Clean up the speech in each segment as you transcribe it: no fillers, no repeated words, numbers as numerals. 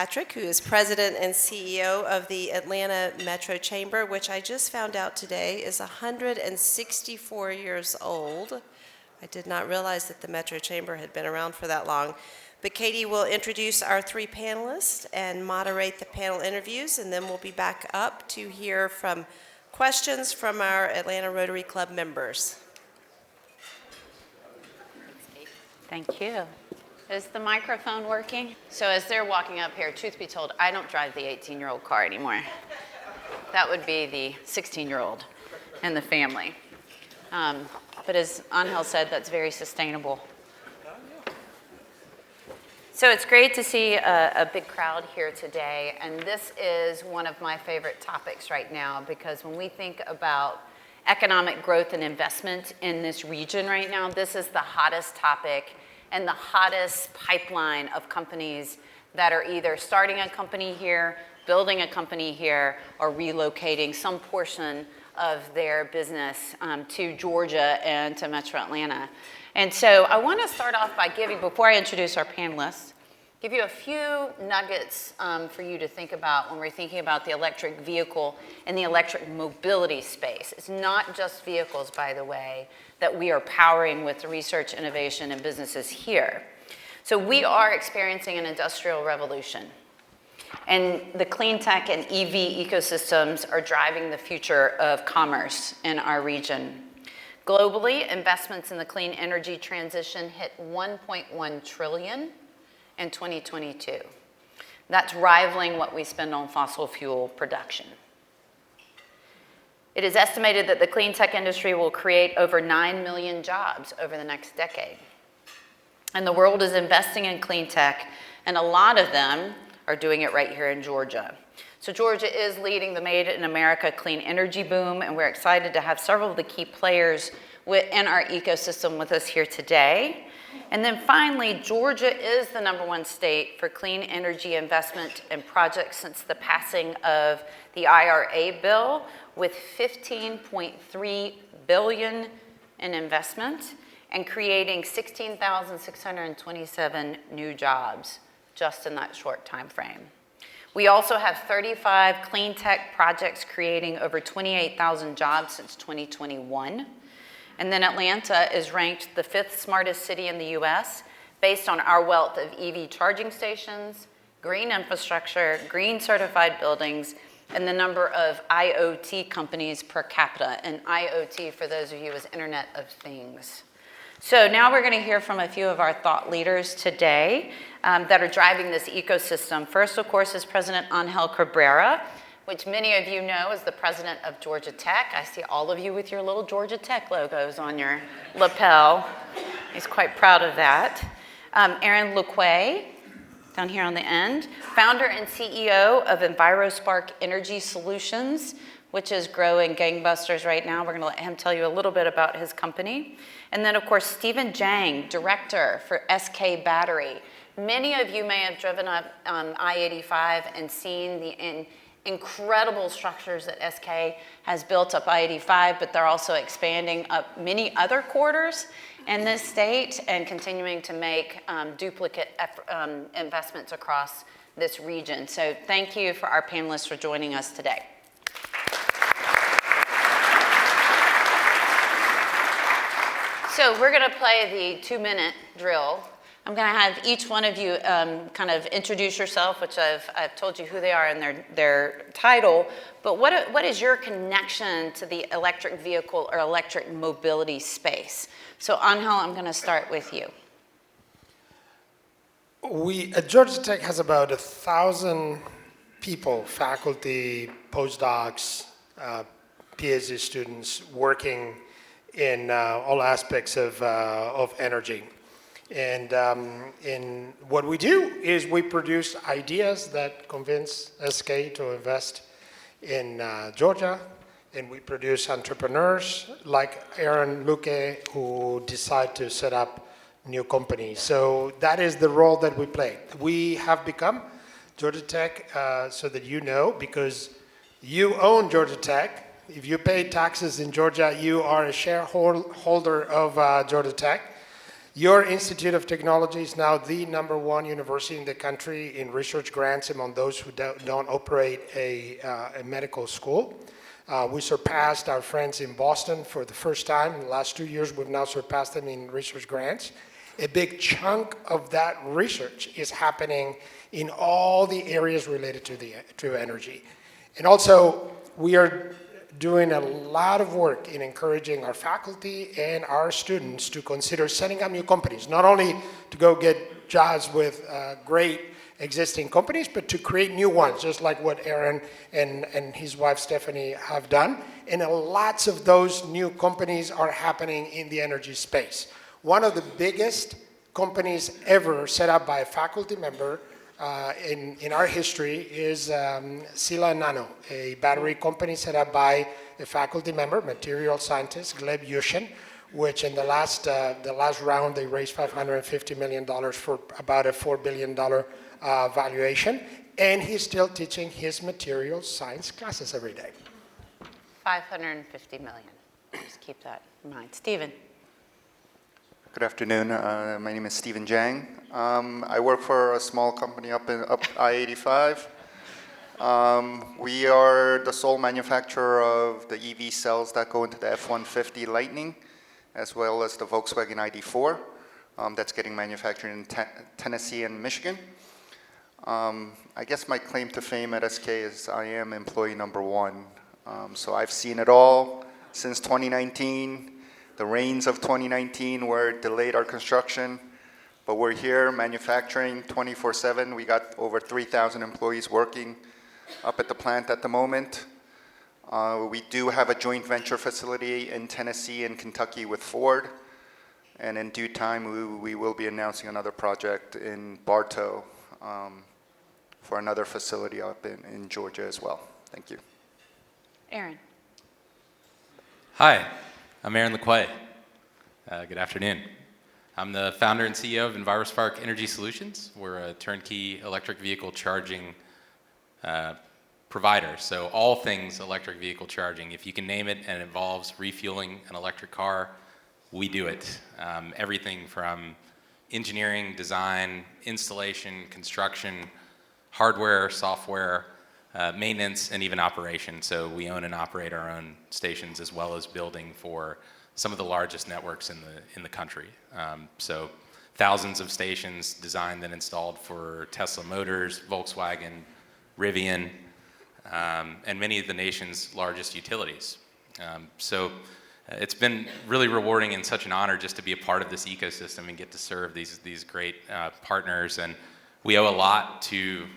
Patrick, who is President and CEO of the Atlanta Metro Chamber, which I just found out today is 164 years old. I did not realize that the Metro Chamber had been around for that long. But Katie will introduce our three panelists and moderate the panel interviews, and then we'll be back up to hear from questions from our Atlanta Rotary Club members. Thank you. Is the microphone working? So as they're walking up here, truth be told, I don't drive the 18-year-old car anymore. That would be the 16-year-old in the family. But as Angel said, that's very sustainable. So it's great to see a big crowd here today, and this is one of my favorite topics right now, because when we think about economic growth and investment in this region right now, this is the hottest topic and the hottest pipeline of companies that are either starting a company here, building a company here, or relocating some portion of their business to Georgia and to Metro Atlanta. And so I want to start off by before I introduce our panelists, give you a few nuggets for you to think about when we're thinking about the electric vehicle and the electric mobility space. It's not just vehicles, by the way, that we are powering with research, innovation, and businesses here. So we are experiencing an industrial revolution. And the clean tech and EV ecosystems are driving the future of commerce in our region. Globally, investments in the clean energy transition hit $1.1 trillion in 2022. That's rivaling what we spend on fossil fuel production. It is estimated that the clean tech industry will create over 9 million jobs over the next decade. And the world is investing in clean tech, and a lot of them are doing it right here in Georgia. So Georgia is leading the Made in America clean energy boom, and we're excited to have several of the key players in our ecosystem with us here today. And then finally, Georgia is the #1 state for clean energy investment and projects since the passing of the IRA bill, with $15.3 billion in investment and creating 16,627 new jobs just in that short time frame. We also have 35 clean tech projects creating over 28,000 jobs since 2021. And then Atlanta is ranked the 5th smartest city in the US based on our wealth of EV charging stations, green infrastructure, green certified buildings, and the number of IoT companies per capita. And IoT, for those of you, is Internet of Things. So now we're going to hear from a few of our thought leaders today that are driving this ecosystem. First, of course, is President Angel Cabrera, which many of you know is the president of Georgia Tech. I see all of you with your little Georgia Tech logos on your lapel. He's quite proud of that. Aaron Lequay, down here on the end, founder and CEO of EnviroSpark Energy Solutions, which is growing gangbusters right now. We're going to let him tell you a little bit about his company. And then, of course, Stephen Jang, director for SK Battery. Many of you may have driven up I-85 and seen the incredible structures that SK has built up I-85, but they're also expanding up many other corridors in this state and continuing to make duplicate investments across this region. So thank you for our panelists for joining us today. So we're going to play the 2-minute drill. I'm going to have each one of you kind of introduce yourself, which I've told you who they are and their title, but what is your connection to the electric vehicle or electric mobility space? So Angel, I'm going to start with you. We at Georgia Tech has about 1,000 people, faculty, postdocs, PhD students working in all aspects of energy. And in what we do is we produce ideas that convince SK to invest in Georgia, and we produce entrepreneurs like Aaron Luque who decide to set up new companies. So that is the role that we play. We have become Georgia Tech, so that you know, because you own Georgia Tech. If you pay taxes in Georgia, you are a shareholder of Georgia Tech. Your Institute of Technology is now the #1 university in the country in research grants among those who don't operate a medical school. We surpassed our friends in Boston for the first time. In the last 2 years, we've now surpassed them in research grants. A big chunk of that research is happening in all the areas related to energy. And also, we are doing a lot of work in encouraging our faculty and our students to consider setting up new companies, not only to go get jobs with great existing companies, but to create new ones, just like what Aaron and his wife Stephanie have done. And lots of those new companies are happening in the energy space. One of the biggest companies ever set up by a faculty member in our history is Sila Nano, a battery company set up by a faculty member, material scientist, Gleb Yushin, which in the last round they raised $550 million for about a $4 billion valuation, and he's still teaching his material science classes every day. 550 million. Just keep that in mind. Stephen. Good afternoon. My name is Stephen Jang. I work for a small company up I-85. We are the sole manufacturer of the EV cells that go into the F-150 Lightning, as well as the Volkswagen ID4 that's getting manufactured in Tennessee and Michigan. I guess my claim to fame at SK is I am employee #1. So I've seen it all since 2019. The rains of 2019 were delayed our construction, but we're here manufacturing 24/7. We got over 3,000 employees working up at the plant at the moment. We do have a joint venture facility in Tennessee and Kentucky with Ford, and in due time we will be announcing another project in Bartow for another facility up in Georgia as well. Thank you. Aaron. Hi, I'm Aaron LeQuay. Good afternoon. I'm the founder and CEO of EnviroSpark Energy Solutions. We're a turnkey electric vehicle charging provider. So all things electric vehicle charging. If you can name it and it involves refueling an electric car, we do it. Everything from engineering, design, installation, construction, hardware, software, maintenance, and even operation. So we own and operate our own stations as well as building for some of the largest networks in the country. So thousands of stations designed and installed for Tesla Motors, Volkswagen, Rivian, and many of the nation's largest utilities. So it's been really rewarding and such an honor just to be a part of this ecosystem and get to serve these great partners. And we owe a lot to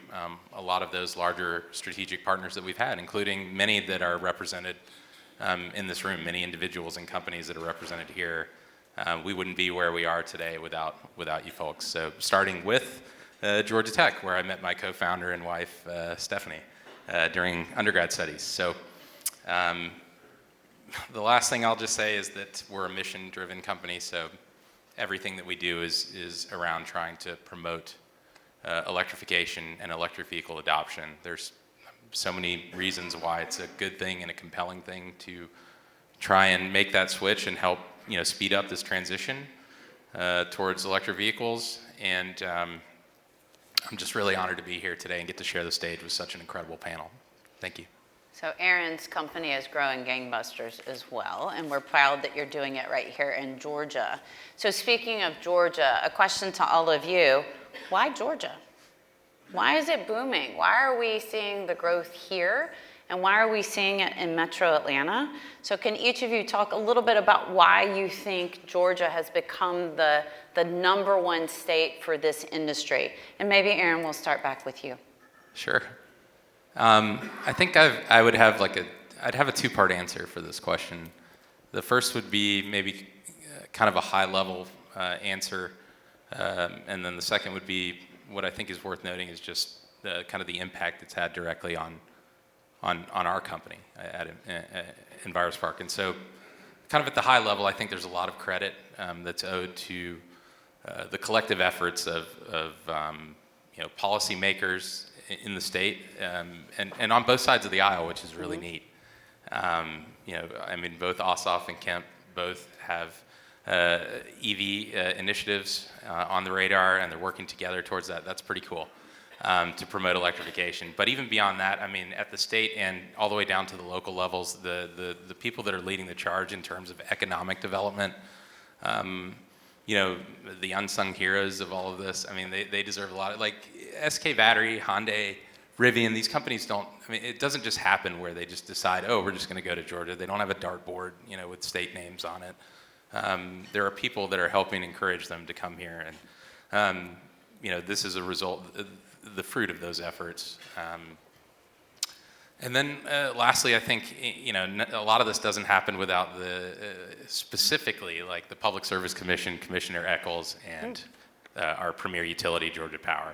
a lot of those larger strategic partners that we've had, including many that are represented in this room, many individuals and companies that are represented here. We wouldn't be where we are today without you folks. So starting with Georgia Tech, where I met my co-founder and wife, Stephanie, during undergrad studies. So the last thing I'll just say is that we're a mission-driven company, so everything that we do is around trying to promote electrification and electric vehicle adoption. There's so many reasons why it's a good thing and a compelling thing to try and make that switch and help speed up this transition towards electric vehicles. And I'm just really honored to be here today and get to share the stage with such an incredible panel. Thank you. So Aaron's company is growing gangbusters as well, and we're proud that you're doing it right here in Georgia. So speaking of Georgia, a question to all of you: why Georgia? Why is it booming? Why are we seeing the growth here? And why are we seeing it in Metro Atlanta? So can each of you talk a little bit about why you think Georgia has become the #1 state for this industry? And maybe Aaron, we'll start back with you. Sure. I think I'd have a two-part answer for this question. The first would be maybe kind of a high-level answer, and then the second would be what I think is worth noting is just the kind of the impact it's had directly on our company at EnviroSpark. And so kind of at the high level, I think there's a lot of credit that's owed to the collective efforts of policymakers in the state and on both sides of the aisle, which is really neat. I mean, both Ossoff and Kemp both have EV initiatives on the radar, and they're working together towards that. That's pretty cool to promote electrification. But even beyond that, I mean, at the state and all the way down to the local levels, the people that are leading the charge in terms of economic development, you know, the unsung heroes of all of this, I mean, they deserve a lot. Like SK Battery, Hyundai, Rivian, these companies don't, I mean, it doesn't just happen where they just decide, oh, we're just going to go to Georgia. They don't have a dartboard, you know, with state names on it. There are people that are helping encourage them to come here, and you know, this is a result, the fruit of those efforts. And then lastly, I think, you know, a lot of this doesn't happen without the specifically like the Public Service Commission, Commissioner Eccles, and our premier utility, Georgia Power.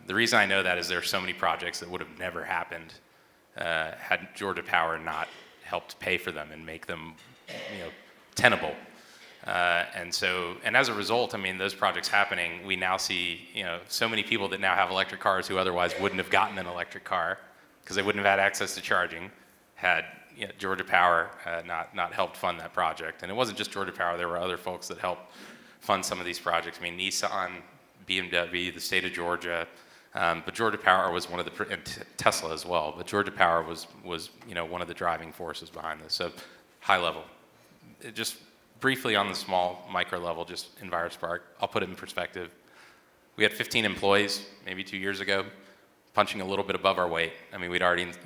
The reason I know that is there are so many projects that would have never happened had Georgia Power not helped pay for them and make them, you know, tenable. And as a result, I mean, those projects happening, we now see, you know, so many people that now have electric cars who otherwise wouldn't have gotten an electric car because they wouldn't have had access to charging had, you know, Georgia Power not helped fund that project. And it wasn't just Georgia Power, there were other folks that helped fund some of these projects. I mean, Nissan, BMW, the state of Georgia, but Georgia Power was one of the, and Tesla as well, but Georgia Power was you know, one of the driving forces behind this. So high level. Just briefly on the small micro level, just EnviroSpark, I'll put it in perspective. We had 15 employees maybe 2 years ago, punching a little bit above our weight. I mean, we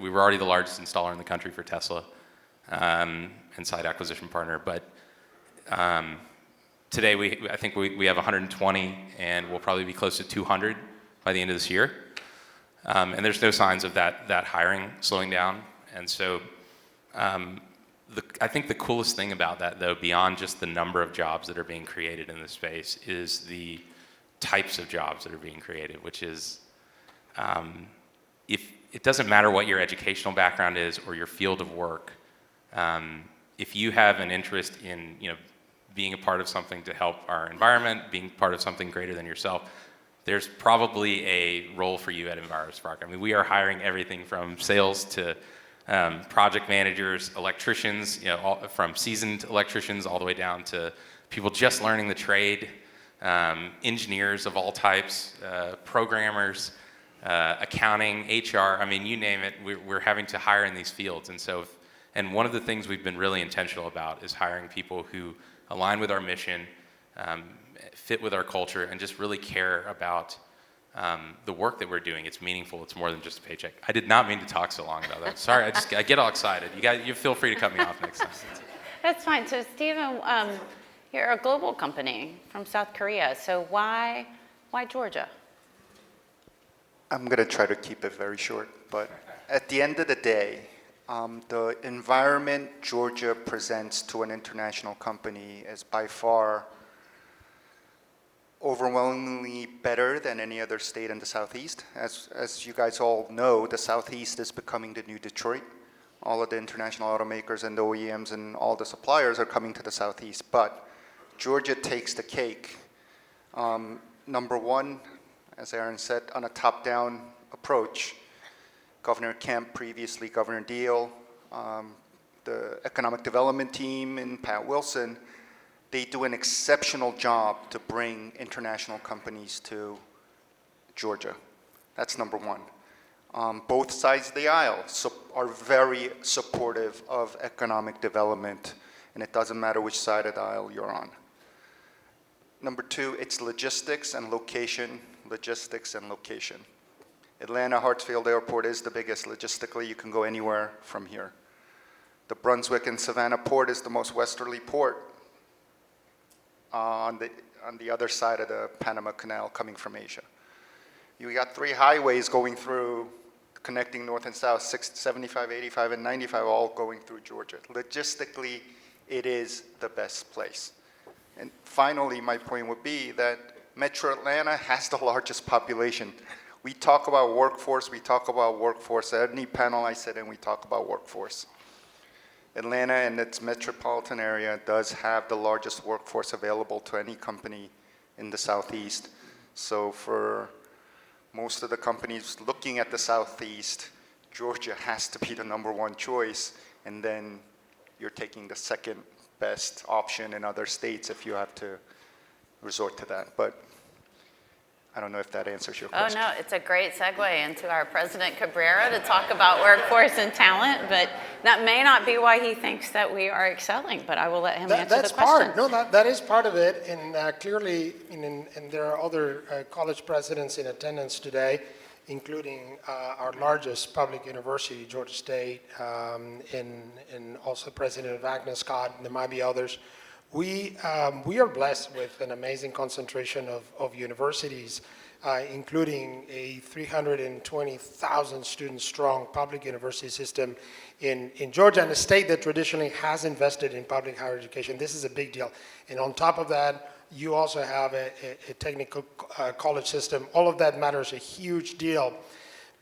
were already the largest installer in the country for Tesla and site acquisition partner. But today I think we have 120, and we'll probably be close to 200 by the end of this year. And there's no signs of that hiring slowing down. And so I think the coolest thing about that, though, beyond just the number of jobs that are being created in this space, is the types of jobs that are being created, which is, if it doesn't matter what your educational background is or your field of work, if you have an interest in, you know, being a part of something to help our environment, being part of something greater than yourself, there's probably a role for you at EnviroSpark. I mean, we are hiring everything from sales to project managers, electricians, you know, from seasoned electricians all the way down to people just learning the trade, engineers of all types, programmers, accounting, HR. I mean, you name it. We're having to hire in these fields, and one of the things we've been really intentional about is hiring people who align with our mission, fit with our culture, and just really care about the work that we're doing. It's meaningful. It's more than just a paycheck. I did not mean to talk so long about that. Sorry, I get all excited. You feel free to cut me off next time. That's fine. So Stephen, you're a global company from South Korea. So why Georgia? I'm going to try to keep it very short, but at the end of the day, the environment Georgia presents to an international company is by far overwhelmingly better than any other state in the Southeast. As you guys all know, the Southeast is becoming the new Detroit. All of the international automakers and the OEMs and all the suppliers are coming to the Southeast, but Georgia takes the cake. Number one, as Aaron said, on a top-down approach. Governor Kemp, previously Governor Deal, the economic development team and Pat Wilson, they do an exceptional job to bring international companies to Georgia. That's number one. Both sides of the aisle are very supportive of economic development, and it doesn't matter which side of the aisle you're on. Number two, it's logistics and location, logistics and location. Atlanta Hartsfield Airport is the biggest logistically. You can go anywhere from here. The Brunswick and Savannah Port is the most westerly port on the other side of the Panama Canal coming from Asia. You got 3 highways going through, connecting north and south, 75, 85, and 95, all going through Georgia. Logistically, it is the best place. And finally, my point would be that Metro Atlanta has the largest population. We talk about workforce, at any panel I sit in, we talk about workforce. Atlanta and its metropolitan area does have the largest workforce available to any company in the Southeast. So for most of the companies looking at the Southeast, Georgia has to be the number one choice, and then you're taking the second best option in other states if you have to resort to that. But I don't know if that answers your Oh, question. no, it's a great segue into our President Cabrera to talk about workforce and talent, but that may not be why he thinks that we are excelling, but I will let him answer That's the question. part. No, that is part of it. And clearly, and there are other college presidents in attendance today, including our largest public university, Georgia State, and also President of Agnes Scott, and there might be others. We are blessed with an amazing concentration of universities, including a 320,000 student strong public university system in Georgia, and a state that traditionally has invested in public higher education. This is a big deal. And on top of that, you also have a technical college system. All of that matters a huge deal.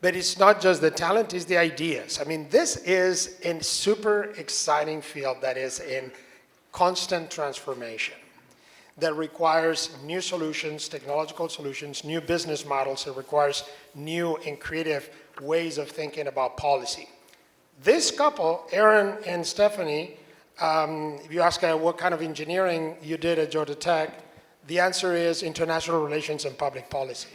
But it's not just the talent, it's the ideas. I mean, this is a super exciting field that is in constant transformation, that requires new solutions, technological solutions, new business models. It requires new and creative ways of thinking about policy. This couple, Aaron and Stephanie, if you ask what kind of engineering you did at Georgia Tech, the answer is international relations and public policy.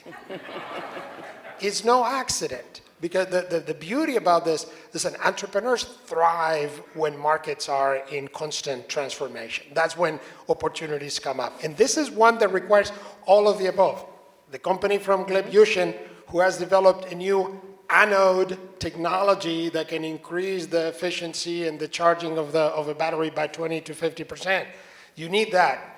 It's no accident, because the beauty about this is that entrepreneurs thrive when markets are in constant transformation. That's when opportunities come up. And this is one that requires all of the above. The company from Gleb who has developed a new anode technology that can increase the efficiency and the charging of a battery by 20 to 50%. You need that.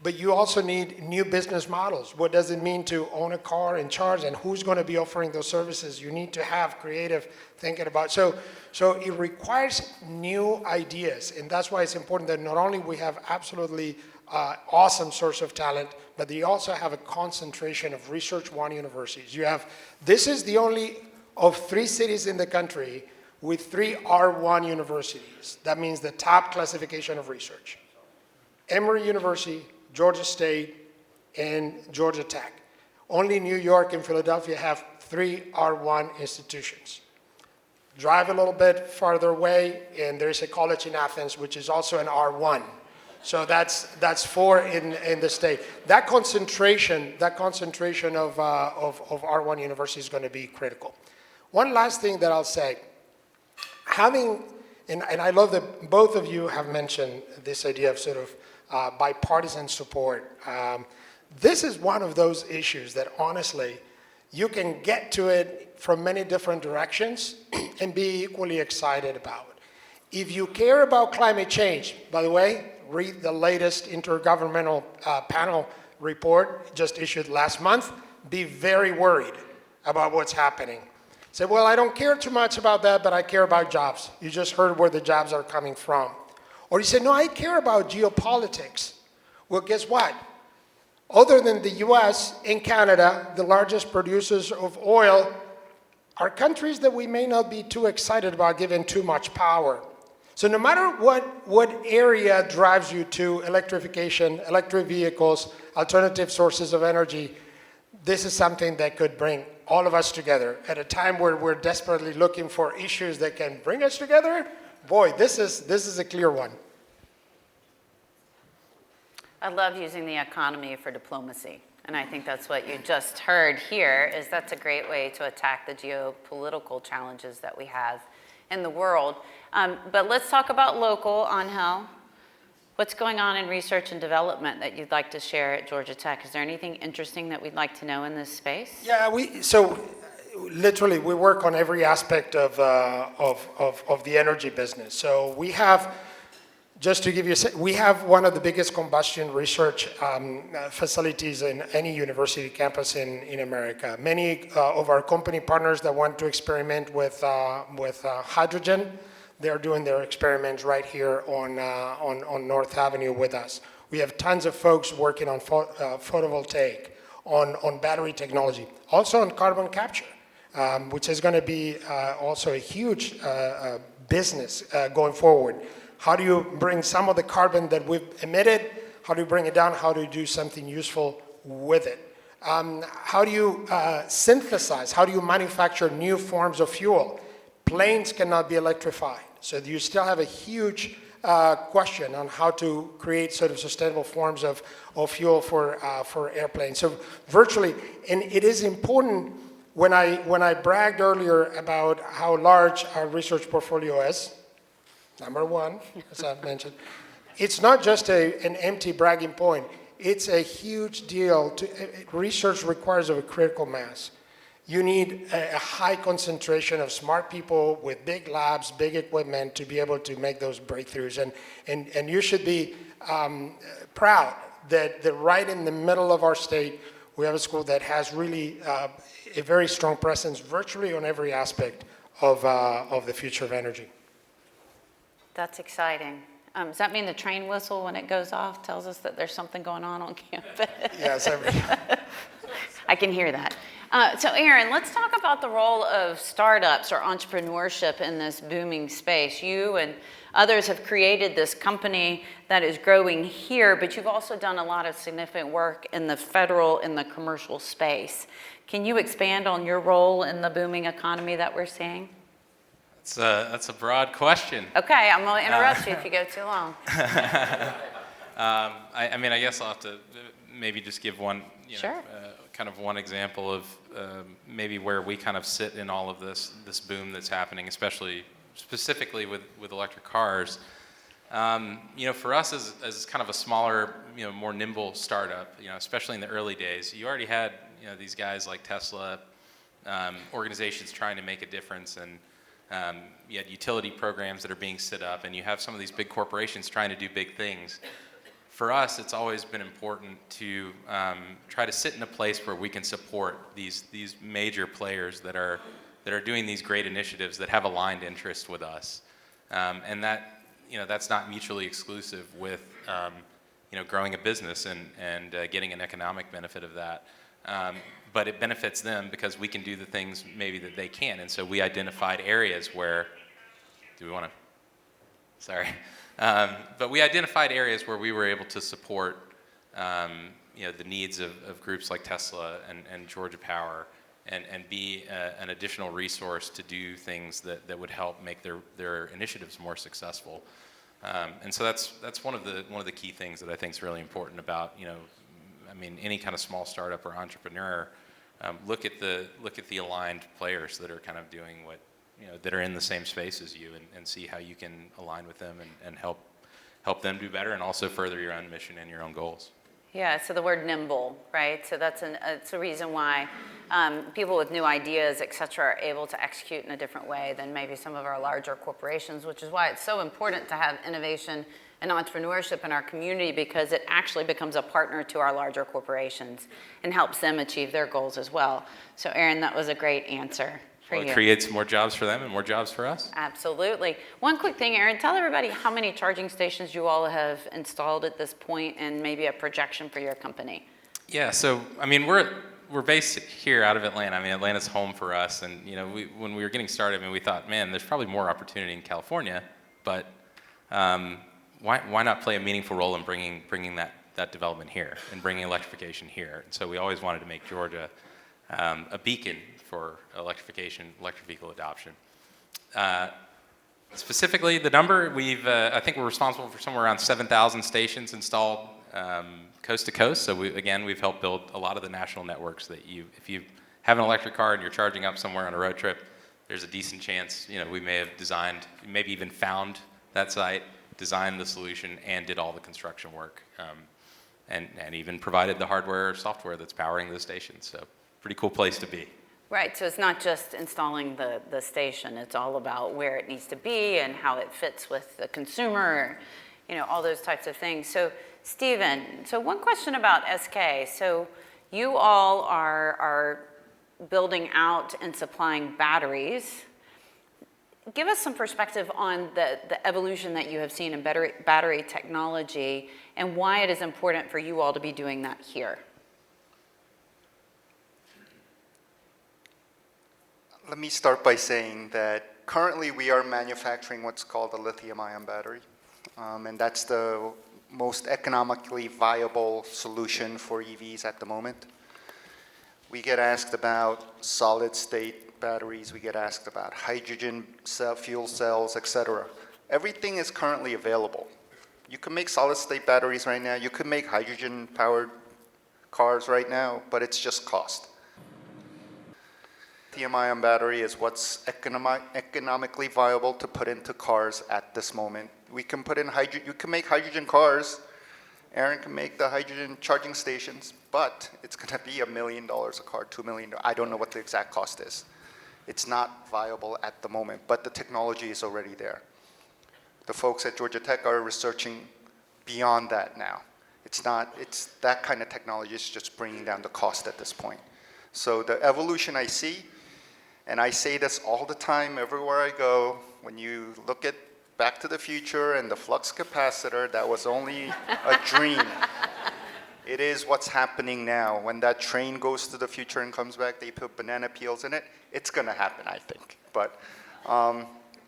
But you also need new business models. What does it mean to own a car and charge, and who's going to be offering those services? You need to have creative thinking about. So it requires new ideas, and that's why it's important that not only we have absolutely awesome source of talent, but they also have a concentration of Research One universities. This is the only of 3 cities in the country with 3 R1 universities. That means the top classification of research. Emory University, Georgia State, and Georgia Tech. Only New York and Philadelphia have 3 R1 institutions. Drive a little bit farther away, and there's a college in Athens, which is also an R1. So that's 4 in the state. That concentration of R1 universities is going to be critical. One last thing that I'll say, and I love that both of you have mentioned this idea of sort of bipartisan support. This is one of those issues that honestly, you can get to it from many different directions and be equally excited about. If you care about climate change, by the way, read the latest intergovernmental panel report just issued last month. Be very worried about what's happening. Say, well, I don't care too much about that, but I care about jobs. You just heard where the jobs are coming from. Or you say, no, I care about geopolitics. Well, guess what? Other than the US and Canada, the largest producers of oil, are countries that we may not be too excited about given too much power. So no matter what area drives you to electrification, electric vehicles, alternative sources of energy, this is something that could bring all of us together at a time where we're desperately looking for issues that can bring us together. Boy, this is a clear one. I love using the economy for diplomacy, and I think that's what you just heard here, is that's a great way to attack the geopolitical challenges that we have in the world. But let's talk about local, Angel. What's going on in research and development that you'd like to share at Georgia Tech? Is there anything interesting that we'd like to know in this space? Yeah, literally we work on every aspect of the energy business. So we have, just to give you we have one of the biggest combustion research facilities in any university campus in America. Many of our company partners that want to experiment with hydrogen, they're doing their experiments right here on North Avenue with us. We have tons of folks working on photovoltaic, on battery technology, also on carbon capture, which is going to be also a huge business going forward. How do you bring some of the carbon that we've emitted, how do you bring it down, how do you do something useful with it? How do you synthesize, how do you manufacture new forms of fuel? Planes cannot be electrified, so you still have a huge question on how to create sort of sustainable forms of fuel for airplanes. So virtually, and it is important when I bragged earlier about how large our research portfolio is, number one, as I mentioned, it's not just an empty bragging point. It's a huge deal. Research requires a critical mass. You need a high concentration of smart people with big labs, big equipment to be able to make those breakthroughs. And you should be proud that right in the middle of our state, we have a school that has really a very strong presence virtually on every aspect of the future of energy. That's exciting. Does that mean the train whistle, when it goes off, tells us that there's something going on campus? Yes, I can hear that. So Aaron, let's talk about the role of startups or entrepreneurship in this booming space. You and others have created this company that is growing here, but you've also done a lot of significant work in the federal and the commercial space. Can you expand on your role in the booming economy that we're seeing? That's a broad question. Okay, I'm going to interrupt you if you go too long. I mean, I guess I'll have to maybe just give one, Sure. Kind of one example of maybe where we kind of sit in all of this boom that's happening, specifically with electric cars. For us as kind of a smaller, more nimble startup, especially in the early days, you already had, these guys like Tesla, organizations trying to make a difference, and you had utility programs that are being set up, and you have some of these big corporations trying to do big things. For us, it's always been important to try to sit in a place where we can support these major players that are doing these great initiatives that have aligned interest with us, and that that's not mutually exclusive with growing a business and getting an economic benefit of that. But it benefits them because we can do the things maybe that they can. And so we identified areas where, but we identified areas where we were able to support, the needs of groups like Tesla and Georgia Power, and be an additional resource to do things that would help make their initiatives more successful. And so that's one of the key things that I think is really important about, any kind of small startup or entrepreneur. Look at the aligned players that are kind of doing what, that are in the same space as you, and see how you can align with them and help them do better, and also further your own mission and your own goals. Yeah, so the word nimble, right? So it's a reason why people with new ideas, et cetera, are able to execute in a different way than maybe some of our larger corporations, which is why it's so important to have innovation and entrepreneurship in our community, because it actually becomes a partner to our larger corporations and helps them achieve their goals as well. So Aaron, that was a great answer for you. It creates more jobs for them and more jobs for us. Absolutely. One quick thing, Aaron, tell everybody how many charging stations you all have installed at this point, and maybe a projection for your company. Yeah, so we're based here out of Atlanta. Atlanta's home for us, and when we were getting started, we thought, man, there's probably more opportunity in California, but why not play a meaningful role in bringing that development here and bringing electrification here? And so we always wanted to make Georgia a beacon for electric vehicle adoption. Specifically, the number, I think we're responsible for somewhere around 7,000 stations installed coast to coast. So we've helped build a lot of the national networks that if you have an electric car and you're charging up somewhere on a road trip, there's a decent chance, we may have designed, maybe even found that site, designed the solution, and did all the construction work, and even provided the hardware or software that's powering the station. So pretty cool place to be. Right, so it's not just installing the station, it's all about where it needs to be and how it fits with the consumer, all those types of things. So Stephen, one question about SK. So you all are building out and supplying batteries. Give us some perspective on the evolution that you have seen in battery technology, and why it is important for you all to be doing that here. Let me start by saying that currently we are manufacturing what's called a lithium-ion battery, and that's the most economically viable solution for EVs at the moment. We get asked about solid-state batteries, we get asked about hydrogen fuel cells, etc. everything is currently available. You can make solid-state batteries right now. You can make hydrogen-powered cars right now, but it's just cost. Lithium-ion battery is what's economically viable to put into cars at this moment. We can put in you can make hydrogen cars. Aaron can make the hydrogen charging stations, but it's going to be $1 million a car, $2 million. I don't know what the exact cost is. It's not viable at the moment, but the technology is already there. The folks at Georgia Tech are researching beyond that now. It's that kind of technology is just bringing down the cost at this point. So the evolution I see, and I say this all the time everywhere I go, when you look at Back to the Future and the flux capacitor, that was only a dream. It is what's happening now. When that train goes to the future and comes back, they put banana peels in it. It's going to happen, I think. But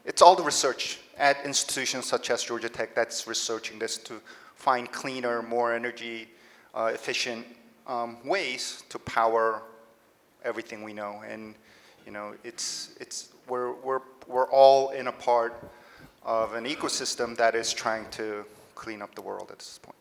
it's all the research at institutions such as Georgia Tech that's researching this to find cleaner, more energy efficient ways to power everything we know. And we're all in a part of an ecosystem that is trying to clean up the world at this point.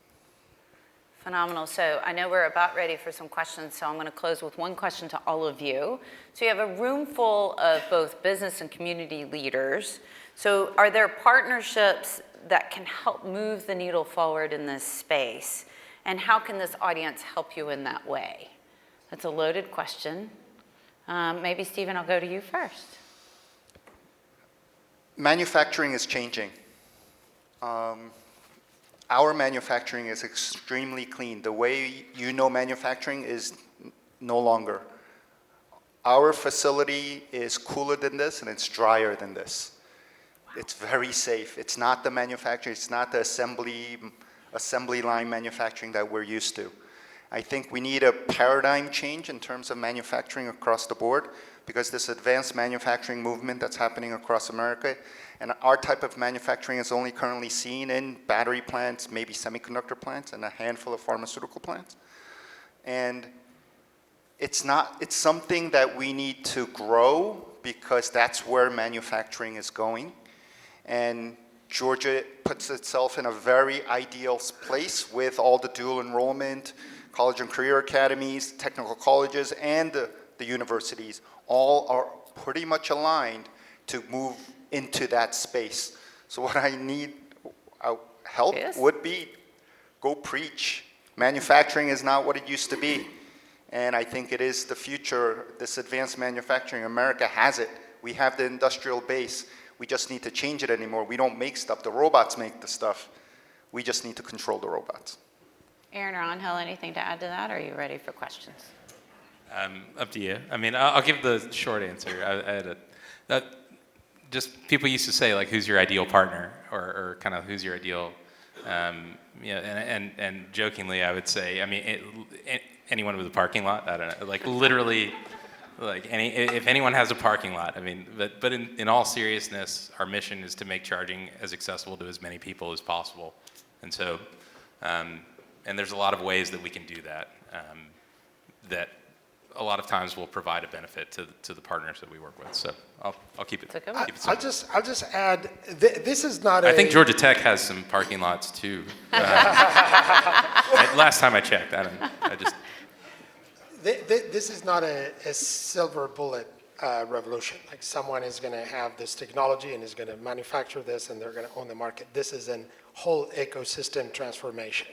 Phenomenal. So I know we're about ready for some questions, so I'm going to close with one question to all of you. So you have a room full of both business and community leaders. So are there partnerships that can help move the needle forward in this space? And how can this audience help you in that way? That's a loaded question. Maybe, Stephen, I'll go to you first. Manufacturing is changing. Our manufacturing is extremely clean. The way you know manufacturing is no longer. Our facility is cooler than this, and it's drier than this. Wow. It's very safe. It's not the manufacturing. It's not the assembly line manufacturing that we're used to. I think we need a paradigm change in terms of manufacturing across the board, because this advanced manufacturing movement that's happening across America, and our type of manufacturing is only currently seen in battery plants, maybe semiconductor plants, and a handful of pharmaceutical plants. And it's something that we need to grow, because that's where manufacturing is going. And Georgia puts itself in a very ideal place with all the dual enrollment, college and career academies, technical colleges, and the universities all are pretty much aligned to move into that space. So what I need help would be go preach. Manufacturing is not what it used to be. And I think it is the future, this advanced manufacturing. America has it. We have the industrial base. We just need to change it anymore. We don't make stuff. The robots make the stuff. We just need to control the robots. Aaron or Angel, anything to add to that, or are you ready for questions? Up to you. I mean, I'll give the short answer. Just people used to say, like, who's your ideal partner, or kind of who's your ideal, and jokingly I would say, I mean, anyone with a parking lot. I don't know, like literally, like if anyone has a parking lot. I mean, but in all seriousness, our mission is to make charging as accessible to as many people as possible, and so, and there's a lot of ways that we can do that. That a lot of times will provide a benefit to the partners that we work with. So I'll keep it. I'll just add. This is not. I think Georgia Tech has some parking lots too. Last time I checked, This is not a silver bullet revolution. Like someone is going to have this technology and is going to manufacture this and they're going to own the market. This is a whole ecosystem transformation.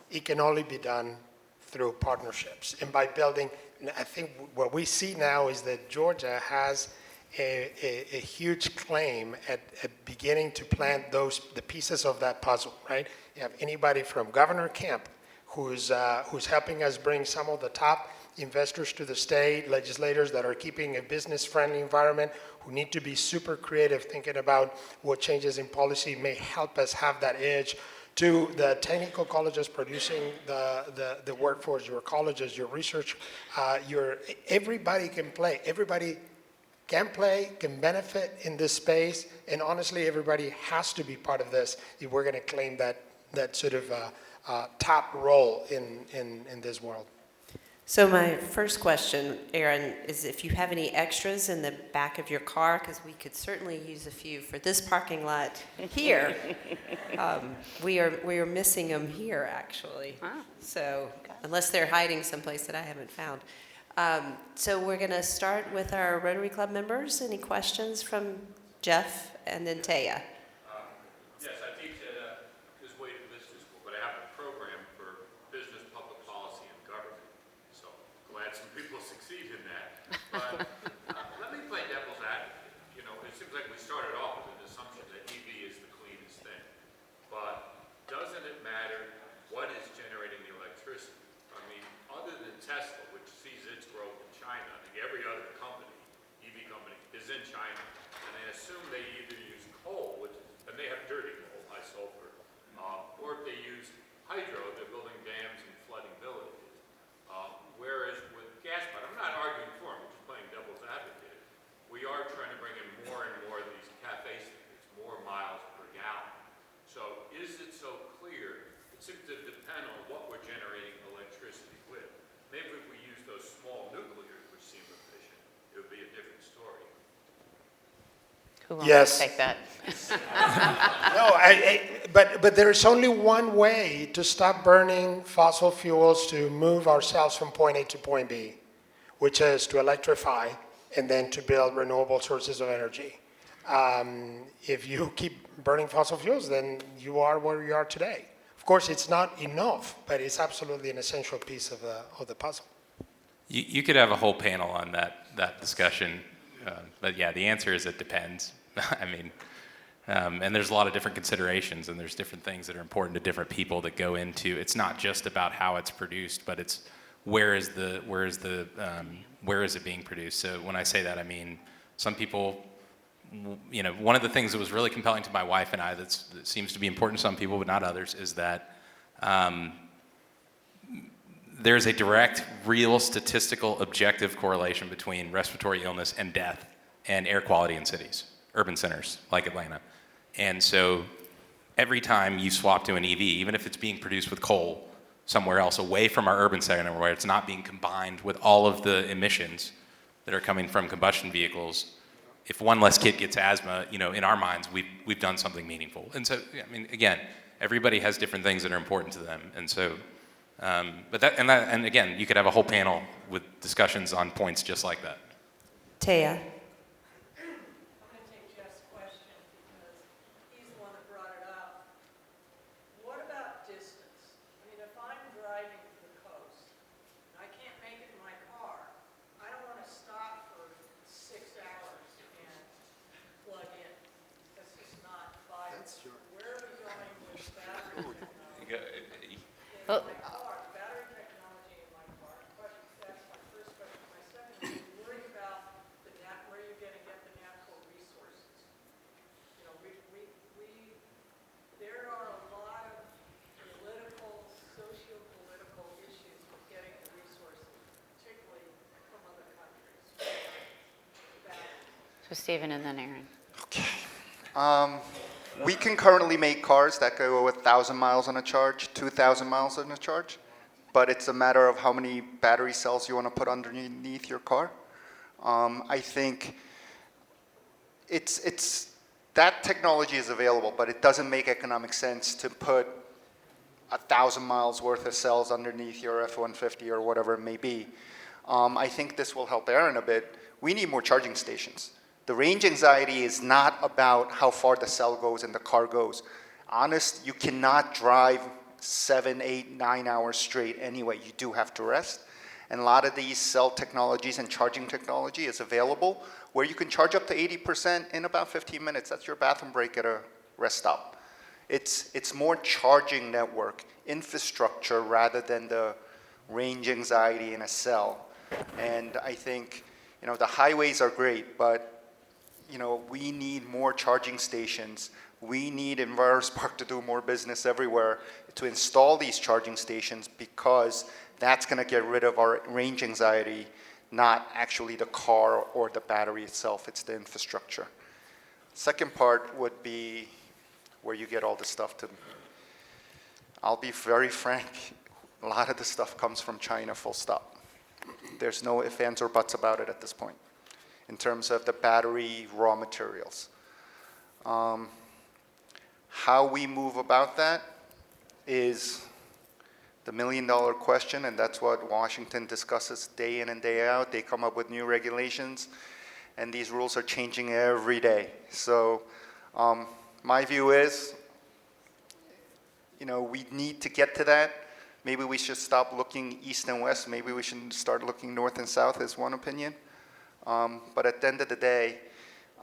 It can only be done through partnerships and by building. I think what we see now is that Georgia has a huge claim at beginning to plant the pieces of that puzzle, right? You have anybody from Governor Kemp, who's helping us bring some of the top investors to the state, legislators that are keeping a business-friendly environment, who need to be super creative, thinking about what changes in policy may help us have that edge, to the technical colleges producing the workforce, your colleges, your research, everybody can play. Everybody can play, can benefit in this space, and honestly, everybody has to be part of this if we're going to claim that sort of top role in this world. So my first question, Aaron, is if you have any extras in the back of your car, because we could certainly use a few for this parking lot here. We are missing them here, actually. Ah, So unless they're hiding someplace that I haven't found. So we're going to start with our Rotary Club members. Any questions from Jeff and then Taya? Yes, I teach at this way to business school, but I have a program for business, public policy, and government. So glad some people succeed in that. But let me play devil's advocate. You know, it seems like we started off with an assumption that EV is the cleanest thing. But doesn't it matter what is generating the electricity? I mean, other than Tesla, which sees its growth in China, I think every other company, EV company, is in China. And I assume they either use coal, and they have dirty coal, high sulfur, or if they use hydro, they're building dams and flooding villages. Whereas with gas power, I'm not arguing for them, I'm just playing devil's advocate. We are trying to bring in more and more of these cafe stickers, more miles per gallon. So is it so clear? It seems to depend on what we're generating electricity with. Maybe if we use those small nuclears, which seem efficient, it would be a different story. who wants Yes. to take that? No, but there's only one way to stop burning fossil fuels to move ourselves from point A to point B, which is to electrify and then to build renewable sources of energy. If you keep burning fossil fuels, then you are where you are today. Of course, it's not enough, but it's absolutely an essential piece of the puzzle. You could have a whole panel on that discussion, but yeah, the answer is it depends. I mean, and there's a lot of different considerations, and there's different things that are important to different people that go into. It's not just about how it's produced, but it's where is it being produced. So when I say that, I mean some people. You know, one of the things that was really compelling to my wife and I that seems to be important to some people but not others is that there's a direct, real, statistical, objective correlation between respiratory illness and death and air quality in cities, urban centers like Atlanta. And so every time you swap to an EV, even if it's being produced with coal somewhere else away from our urban center where it's not being combined with all of the emissions that are coming from combustion vehicles, if one less kid gets asthma, you know, in our minds, we've done something meaningful. And so, I mean, again, everybody has different things that are important to them. And so, and again, you could have a whole panel with discussions on points just like that. Taya? I'm going to take Jeff's question because he's the one that brought it up. What about distance? I mean, if I'm driving to the coast and I can't make it in my car, I don't want to stop for 6 hours and plug in. That's just not viable. Where are we going with battery technology Well, in my car? Battery technology in my car. That's my first question. My second is, you worry about where you're going to get the natural resources. You know, there are a lot of political, socio-political issues with getting the resources, particularly from other countries. so Stephen and then Aaron. We can currently make cars that go 1,000 miles on a charge, 2,000 miles on a charge, but it's a matter of how many battery cells you want to put underneath your car. I think that technology is available, but it doesn't make economic sense to put 1,000 miles worth of cells underneath your F-150 or whatever it may be. I think this will help Aaron a bit. We need more charging stations. The range anxiety is not about how far the cell goes and the car goes. You cannot drive 7, 8, 9 hours straight anyway. You do have to rest. And a lot of these cell technologies and charging technology is available where you can charge up to 80% in about 15 minutes. That's your bathroom break at a rest stop. It's more charging network infrastructure rather than the range anxiety in a cell. And I think, you know, the highways are great, but you know, we need more charging stations. We need EnviroSpark to do more business everywhere to install these charging stations because that's going to get rid of our range anxiety, not actually the car or the battery itself. It's the infrastructure. Second part would be where you get all the stuff to. I'll be very frank. A lot of the stuff comes from China, full stop. There's no ifs, ands, or buts about it at this point in terms of the battery raw materials. How we move about that is the million-dollar question, and that's what Washington discusses day in and day out. They come up with new regulations, and these rules are changing every day. So my view is, we need to get to that. Maybe we should stop looking east and west. Maybe we should start looking north and south, is one opinion. But at the end of the day,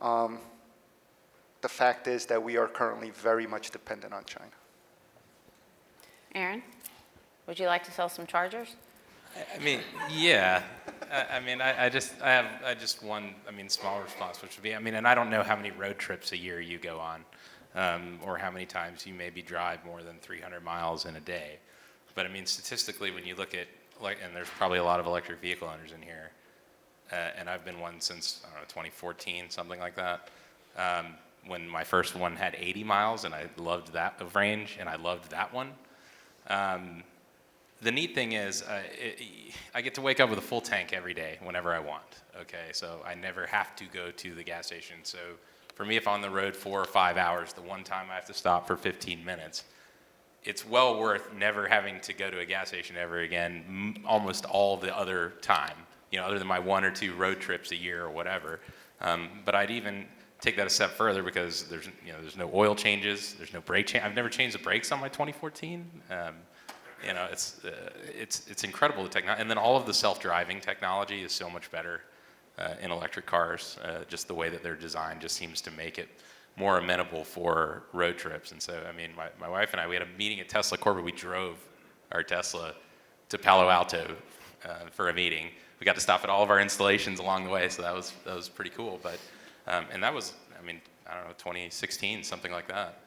the fact is that we are currently very much dependent on China. Aaron, would you like to sell some chargers? I mean, yeah. I have just one, small response, which would be, and I don't know how many road trips a year you go on, or how many times you maybe drive more than 300 miles in a day. But statistically, when you look at, and there's probably a lot of electric vehicle owners in here, and I've been one since, 2014, something like that. When my first one had 80 miles, and I loved that of range, and I loved that one. The neat thing is, I get to wake up with a full tank every day whenever I want, okay? So I never have to go to the gas station. So for me, if I'm on the road 4 or 5 hours, the one time I have to stop for 15 minutes, it's well worth never having to go to a gas station ever again, almost all the other time, other than my 1 or 2 road trips a year or whatever. But I'd even take that a step further because there's no oil changes, there's no brake change. I've never changed the brakes on my 2014. It's incredible, the technology, and then all of the self-driving technology is so much better in electric cars. Just the way that they're designed just seems to make it more amenable for road trips. And so, my wife and I, we had a meeting at Tesla Corporate. We drove our Tesla to Palo Alto for a meeting. We got to stop at all of our installations along the way, so that was pretty cool. But and that was, I don't know, 2016, something like that.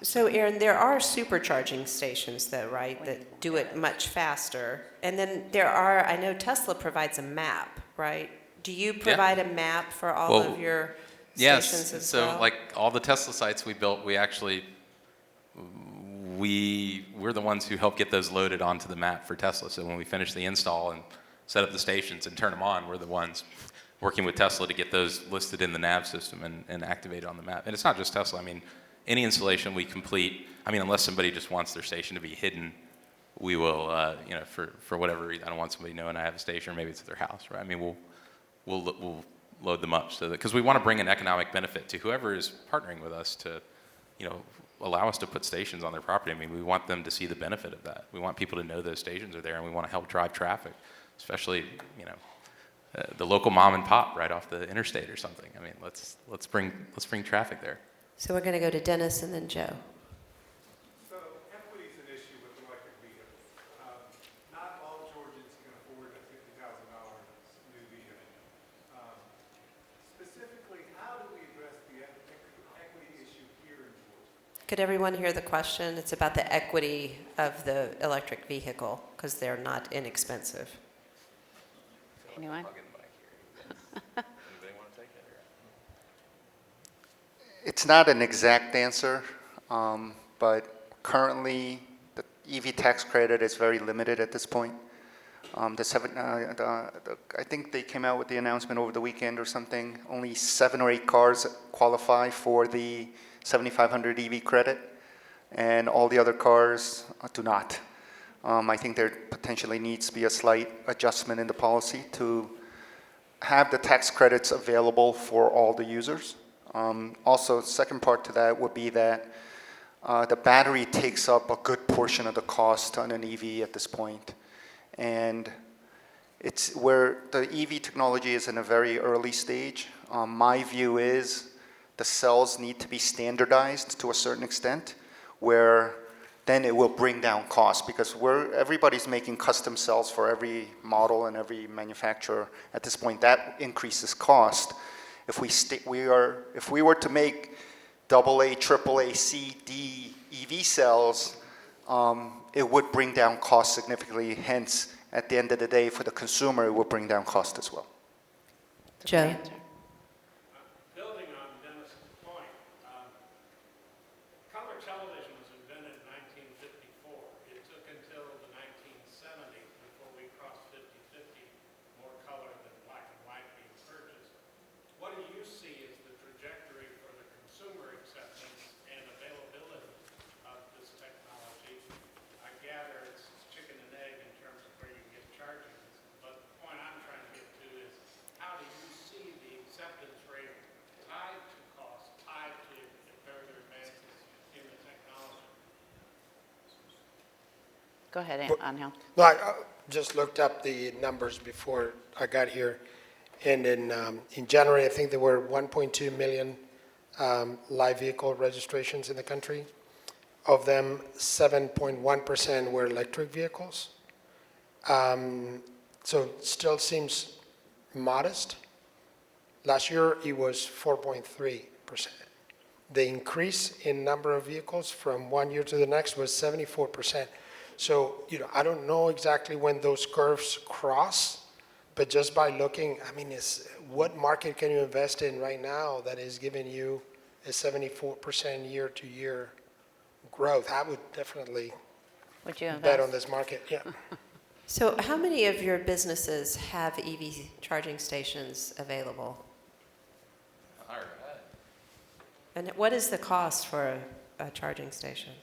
So, Aaron, there are supercharging stations, though, right, that do it much faster. And then I know Tesla provides a map, right? Do you provide a map for all of your stations as well? So like all the Tesla sites we built, we're the ones who help get those loaded onto the map for Tesla. So when we finish the install and set up the stations and turn them on, we're the ones working with Tesla to get those listed in the nav system and activated on the map. And it's not just Tesla. Any installation we complete, unless somebody just wants their station to be hidden, we will, for whatever reason, I don't want somebody knowing I have a station, or maybe it's at their house, right? We'll load them up so that, because we want to bring an economic benefit to whoever is partnering with us to, allow us to put stations on their property. We want them to see the benefit of that. We want people to know those stations are there, and we want to help drive traffic, especially, the local mom and pop right off the interstate or something. Let's bring traffic there. So we're going to go to Dennis and then Joe. So equity is an issue with electric vehicles. Not all Georgians can afford a $50,000 new vehicle. Specifically, how do we address the equity issue here in Georgia? Could everyone hear the question? It's about the equity of the electric vehicle, because they're not inexpensive. Anyone? It's not an exact answer, but currently the EV tax credit is very limited at this point. I think they came out with the announcement over the weekend or something. Only 7 or 8 cars qualify for the 7,500 EV credit, and all the other cars do not. I think there potentially needs to be a slight adjustment in the policy to have the tax credits available for all the users. Also, second part to that would be that the battery takes up a good portion of the cost on an EV at this point. And it's where the EV technology is in a very early stage. My view is the cells need to be standardized to a certain extent, where then it will bring down costs, because everybody's making custom cells for every model and every manufacturer. At this point, that increases cost. If we were to make AA, AAA, C, D EV cells, it would bring down costs significantly. Hence, at the end of the day, for the consumer, it would bring down cost as well. Joe? Building on Dennis's point, color television was invented in 1954. It took until the 1970s before we crossed 50/50 Go ahead, Angel. No, I just looked up the numbers before I got here. And in January, I think there were 1.2 million live vehicle registrations in the country. Of them, 7.1% were electric vehicles. So it still seems modest. Last year, it was 4.3%. The increase in number of vehicles from one year to the next was 74%. So, I don't know exactly when those curves cross, but just by looking, what market can you invest in right now that is giving you a 74% year-to-year growth? I would definitely Would you bet on invest? this market, yeah. So how many of your businesses have EV charging stations available? All right. And what is the cost for a charging station?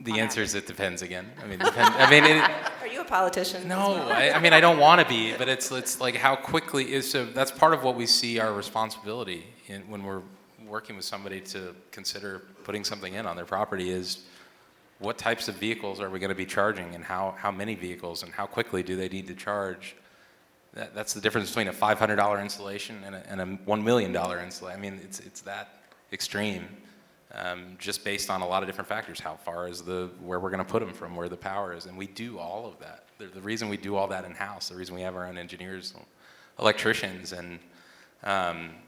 The answer is it depends again. It, Are you a politician? no, I don't want to be, but it's like how quickly is, so that's part of what we see our responsibility when we're working with somebody to consider putting something in on their property is what types of vehicles are we going to be charging and how many vehicles and how quickly do they need to charge? That's the difference between a $500 installation and a $1 million installation. It's that extreme. Just based on a lot of different factors. How far is where we're going to put them from, where the power is, and we do all of that. The reason we do all that in-house, the reason we have our own engineers, electricians, and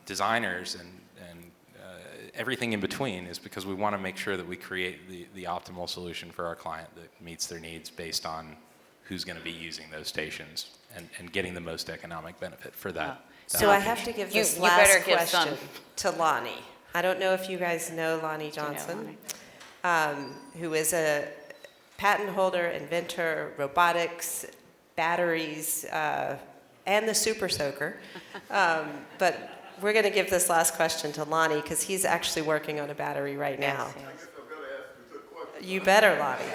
designers, and everything in between is because we want to make sure that we create the optimal solution for our client that meets their needs based on who's going to be using those stations and getting the most economic benefit for that. So I have to give You- this you last better give some. question to Lonnie. I don't know if you guys know Lonnie Do you know Johnson, Lonnie? who is a patent holder, inventor, robotics, batteries, and the super soaker. But we're going to give this last question to Lonnie because he's actually working on a battery right now. Yes, yes. You better, Lonnie. So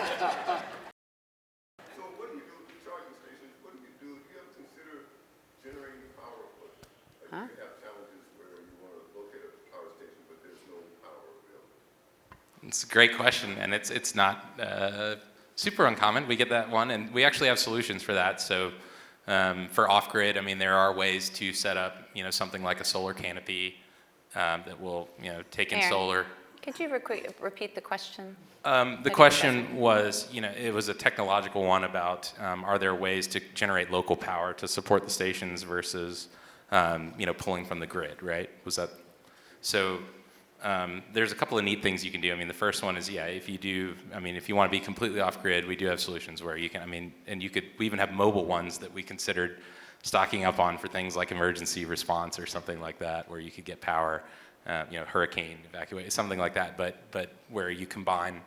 what do you do with the charging stations? What do you do? Do you ever consider generating power? Huh? You have challenges where you want to locate a power station, but there's no power available. It's a great question, and it's not super uncommon. We get that one, and we actually have solutions for that. So for off-grid, there are ways to set up, something like a solar canopy that will, take in Aaron, solar. Could you repeat the question? The question was, it was a technological one about are there ways to generate local power to support the stations versus, pulling from the grid, right? Was that so? There's a couple of neat things you can do. The first one is, if you do, if you want to be completely off grid, we do have solutions where you can, and we even have mobile ones that we considered stocking up on for things like emergency response or something like that, where you could get power, hurricane evacuation, something like that, but where you combine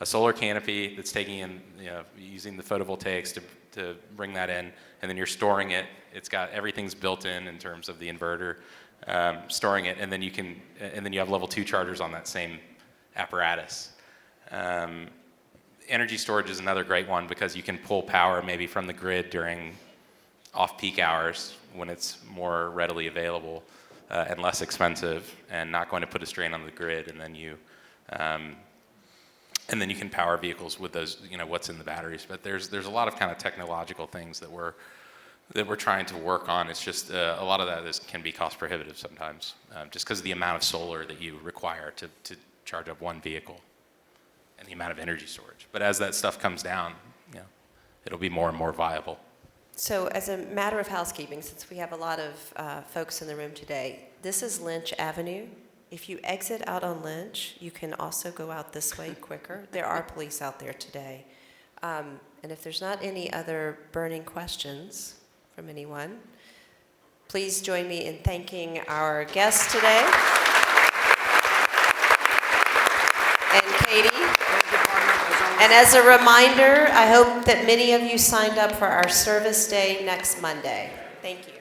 a solar canopy that's taking in, using the photovoltaics to bring that in, and then you're storing it. It's got everything's built in terms of the inverter. Storing it, and then you have level 2 chargers on that same apparatus. Energy storage is another great one because you can pull power maybe from the grid during off-peak hours when it's more readily available and less expensive and not going to put a strain on the grid, and then you can power vehicles with those, what's in the batteries. But there's a lot of kind of technological things that we're trying to work on. It's just a lot of that can be cost prohibitive sometimes, just because of the amount of solar that you require to charge up one vehicle and the amount of energy storage. But as that stuff comes down, it'll be more and more viable. So as a matter of housekeeping, since we have a lot of folks in the room today, this is Lynch Avenue. If you exit out on Lynch, you can also go out this way quicker. There are police out there today. And if there's not any other burning questions from anyone, please join me in thanking our guests today. And Katie. And as a reminder, I hope that many of you signed up for our service day next Monday. Thank you.